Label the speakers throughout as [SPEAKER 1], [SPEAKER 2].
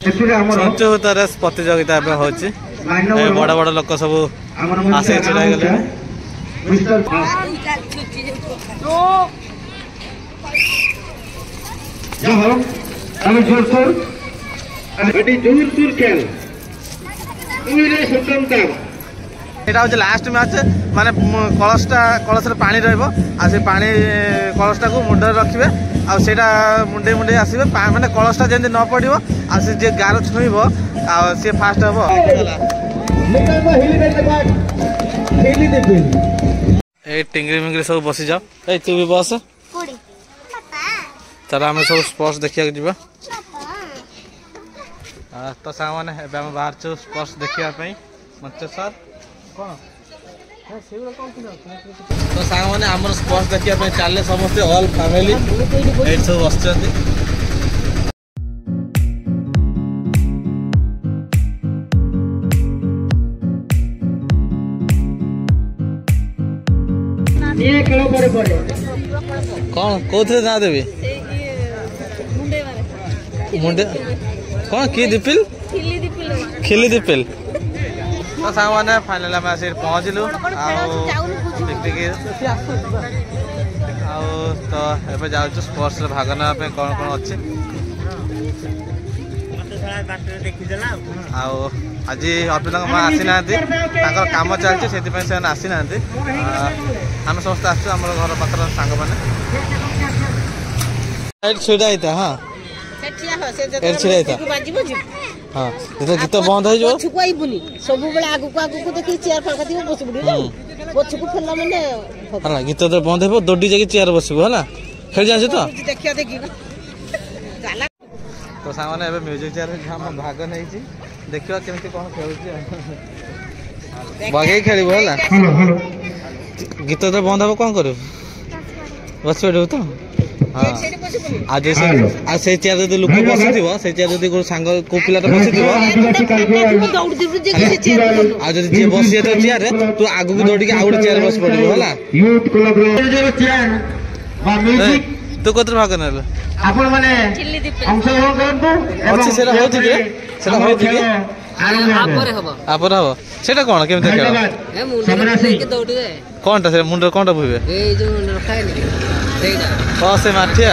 [SPEAKER 1] पंचभूत रेस प्रतियोगिता होची बड़ बड़ लोक सब आसे छड़ा गले এটা হচ্ছে লাস্ট ম্যাচ মানে কলসটা পানি রহব আর সে পানি কলসটাকে মুন্ডে রাখবে আর সেটা মুন্ডে মুন্ডে আসবে মানে কলসটা যেমনি ন পড়ব আর সে যে গার ছুঁব আর সে ফার্স্ট হব এই টিঙ্গরি মিঙ্গরি सब बसी जाओ ए तू भी बस चल आम सब स्पोर्ट्स देखा जा तो साग मैंने बाहर स्पोर्ट्स देखा मंचेश्वर कौन तो साग मैंने आम स्पोर्ट्स देखा चले समस्ते ऑल फैमिली ये सब बस कौन कौन ना देवी मुंडे कौन की दिपिल खिली दिपिल तो साग मैंने फाइनल आम आस पहुँचलु तो एवं जाऊँ स्पोर्ट्स भाग ना कौन कौन अच्छे आज अर्पिता माँ आसी ना कम चलती से आसी ना आम समस्त आम घर पाखर सांग मैंने छुड़ा हाँ हाँ गीत बंद हो गीत तो बंद हो दौड़ी जाकि चेयर बसबू है खेल जाए तो तो साग मैंने म्यूजिक चेयर भाग नहीं देखा केमती कौन खेल बगे खेल गीत तो बंद हम कौन कर बस पड़े तो हाँ आज से चेयर जो लोक बसी से चेयर जो सांग को पिला बसी आज जी बस चेयर तू आग को दौड़ आउ गए चेयर बस पड़े तू कत भाग ना आपर हम सेटा कौन केमती खेल कौन टा मुंड कौन टा बुझे से माठिया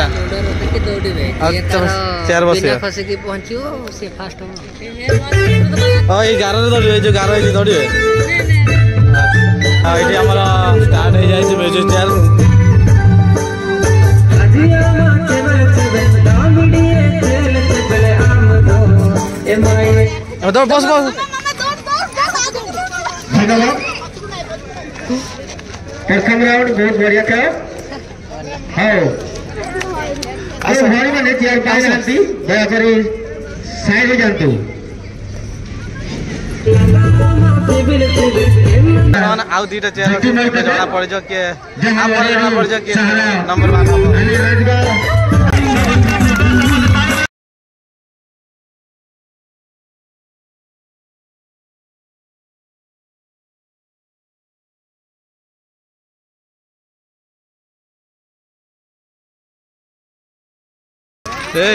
[SPEAKER 1] चेयर बस ये गार दौड़े जो गार दौड़े ये स्टार्ट हो जाए म्यूजिक चेयर दौड़ बस बस
[SPEAKER 2] प्रथम राउंड बहुत बढ़िया खेल मैंने चेयर पाई दयाकोरी साइड जातु
[SPEAKER 1] आउ दीटा चेयर जना पड़ जो के जना पड़ जो के नंबर 1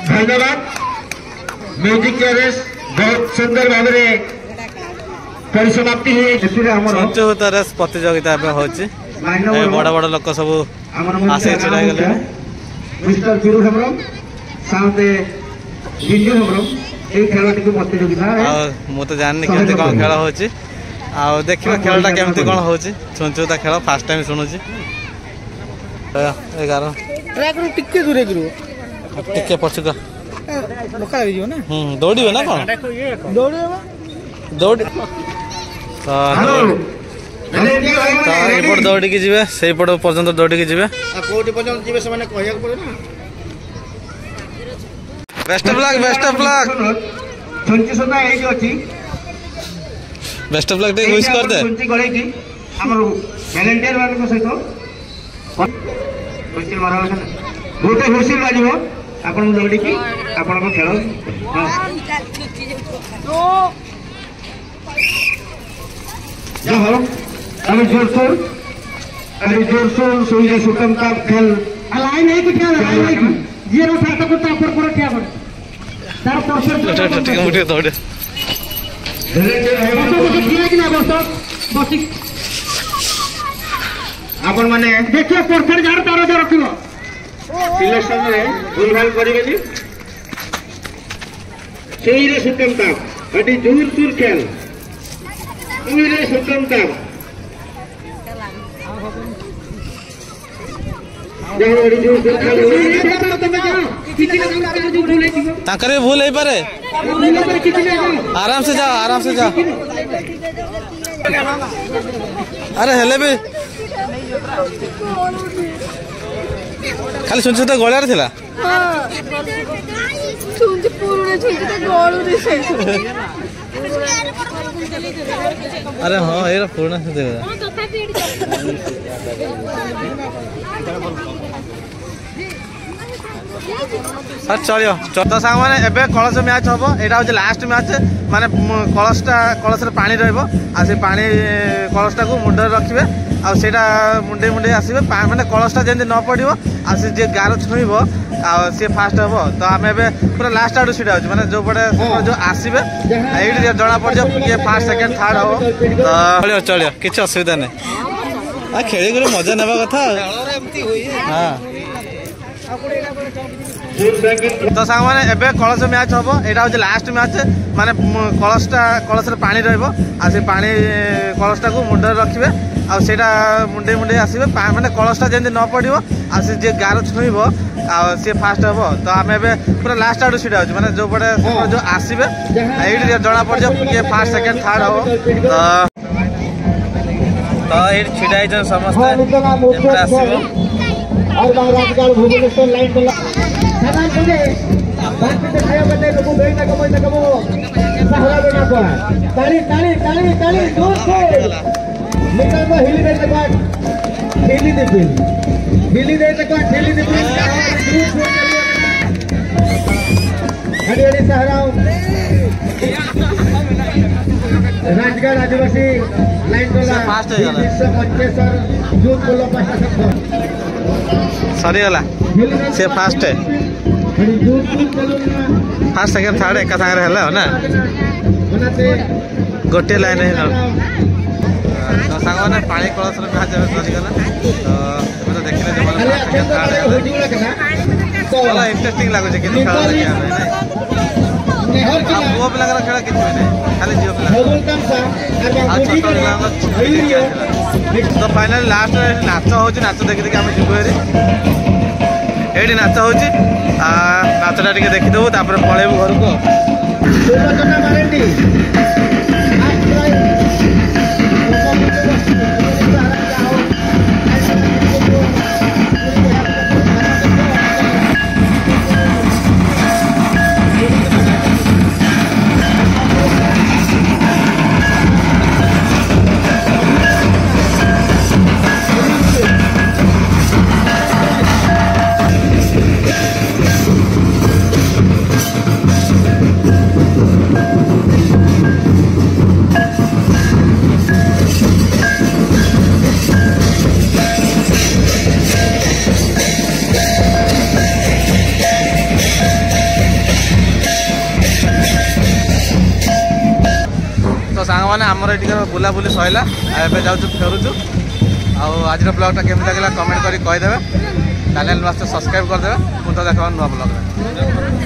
[SPEAKER 2] धन्यवाद म्यूजिक चेयर्स बहुत सुंदर भाव परिसमाप्ति हुई
[SPEAKER 1] पंचभूत रेस प्रतियोगिता होची बड़ बड़ लोक सब आसे छड़ा गले
[SPEAKER 2] मिस्टर चिरू हेम्ब्रम साउंड बिंदु हेम्ब्रम ए खेलटी को प्रतियोगिता
[SPEAKER 1] मु तो जाननी केमती कौन खेल होची आ देखिबा खेलटा केमती कौन होची पंचभूत खेल फर्स्ट टाइम सुनुची 11
[SPEAKER 3] ट्रैक रो टिके दूरे करू
[SPEAKER 1] टिके पछुका
[SPEAKER 3] लोका लगी जो ना
[SPEAKER 1] दौड़िबे ना कौन दौड़ एपट दौड़ के जीवे से पट पर्यंत दौड़ के जीवे
[SPEAKER 3] कोटी पर्यंत जीवे से माने कहया पड़े ना
[SPEAKER 1] बेस्ट ऑफ लक
[SPEAKER 2] संची सदा ए जो अछि
[SPEAKER 1] बेस्ट ऑफ लक विश कर दे
[SPEAKER 2] संची गळे की हमर वॉलंटियर वाला को सहित हुसिल मारा गोटे हुसिल बाजिबो आपन दौड़ी की आपन को खेल जो हो अभी जोर सोई जे सुतम का खेल अलाई नहीं कि खेल अलाई नहीं ये रो साथ को तापर पर
[SPEAKER 1] ଟିକେ ଦୌଡେ
[SPEAKER 2] आपण मैंने देखिए परफेक्ट जार तार जो रखिबो सिलेक्शन रे भूल भाल करिबेनी सेही रे सुतमता अटी जोर सुर खेल उही रे सुतमता जाओ अटी जोर सुर खेल तमे जाओ किछि ना तार जो भूल हेतिबो
[SPEAKER 1] ताकरे भूल हे पारे आराम से जाओ अरे हेले भी खाली सुनछ तो गळार थिला
[SPEAKER 4] छुंज पुरुणे छुंज तो गळु दिसे
[SPEAKER 1] अरे हां एरा पूर्ण से सर चलियो तो सांग माने एबे कलश मैच हम यहाँ हूँ लास्ट मैच माने कलश पानी रहिबो आ से पानी कलशटा को मुंडे रखिबे आ सेटा मुंडे मुंडे आसीबे माने कलशटा जेंति न पड़िबो आ से जे गार छुइबो आ से फास्ट हबो तो आमे एबे पूरा लास्ट आडू सीटा होछ माने जो पड़े जो आसीबे एइडी जणा पड़ जे के फर्स्ट सेकंड थर्ड हबो तो चलियो किछ असुविधा नै आ खेली गुरु मजा नेबा कथा हां तो सांग माने एबे कलश मैच हम यहाँ हूँ लास्ट मैच माने कलश पानी रहिबो आ से पानी कलशटा को मुंडे रखिबे आ सेटा मुंडे मुंडे आसीबे माने कलशटा जेंति न पड़िबो आ से जे गार छुइबो आ से फास्ट हबो तो आमे एबे पूरा लास्ट आडू सीटा होछ माने जो पड़े जो आसीबे एइडी जणा पड़ जे के फर्स्ट सेकंड थर्ड हबो तो एइडी छिडा आइछ समस्त एपरे आसीबो
[SPEAKER 2] और राजगाड़ भुवनेश्वर लाइन को सामान तुझे बाकी से खाया बने लोगों गई ना कमो सहारा देना को ताली जोर से निकल को हिली दे तक हिली दे हरियाणी सहारा राजगढ़ आदिवासी लाइन को
[SPEAKER 1] फास्ट हो गला
[SPEAKER 2] 125 जून को लोग
[SPEAKER 1] सरी गला से फास्ट है फर्स्ट सेकंड थर्ड एका संगे हला ना गोटे लाइन है तो सांग माने पानी कलश रे मैच सरी गला तो एबे देखिले जे माने फर्स्ट सेकंड थर्ड चलो इंटरेस्टिंग लागो जे कि खेल देखिया नहीं वो पिला खेल कि नहीं खाली जियो पिला तो फाइनल लास्ट नाच हो नाच देखी देखी आम जीव ये नाच हो नाचटा टे देखीदेबू पलैबू घर को तो सांग मैंने आमर ये बुलाबुली सरला एवं जाऊँ फेरुचु आज ब्लॉगटा केमी लगे कमेंट कर कहीदेवे चैनल मस्त सब्सक्राइब करदे मुझे देखा नुआ ब्लॉग।